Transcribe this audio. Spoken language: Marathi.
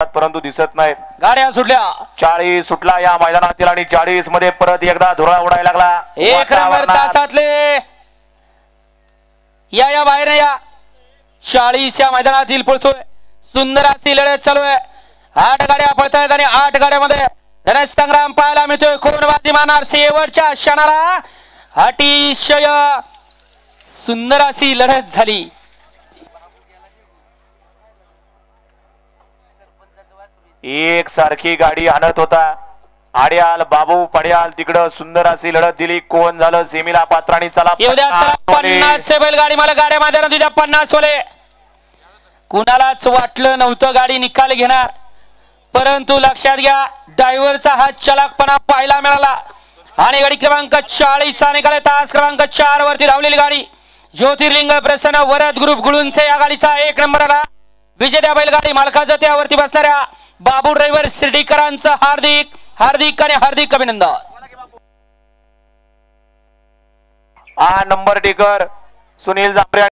परंतु दिसत नाहीत. गाड्या सुटल्या. 40 सुटला या मैदानातील आणि 40 मध्ये परत एकदा धुरा उडायला लागला. एक नंबर तासातले या बाहेर या 40 या मैदानातील पळतोय. सुंदर अशी लढत चालू आहे. 8 गाड्या पळतायत आणि 8 गाड्यामध्ये रणसंग्राम पाहायला मिळतोय. कोण बाजी मारणार शेवटच्या क्षणाला. अतिशय सुंदर अशी लढत झाली. एक सारखी गाडी आणत होता. आड्याल बाबू पड्याल तिकडं सुंदर अशी लढत दिली. कोण झालं सेमीला पात्रांनी. चला 50 बैलगाडी मला गाड्या मैदानात उद्या 50 वाले. कुणालाच वाटलं नव्हतं गाडी निकाल घेणार, परंतु लक्षात घ्या ड्रायव्हरचा हा चलाकपणा पाहायला मिळाला आणि गाडी क्रमांक 40 चा निकाल तास क्रमांक 4 वरती धावलेली गाडी ज्योतिर्लिंग प्रसन्न वरद ग्रुप गुळूंचे या गाडीचा 1 नंबर आला. विजेत्या बैलगाडी मालकाचं त्यावरती बसणाऱ्या बाबू ड्रायव्हर शिर्डीकरांचं हार्दिक हार्दिक आणि हार्दिक अभिनंदन. 8 नंबर टिकर सुनील जांभरे.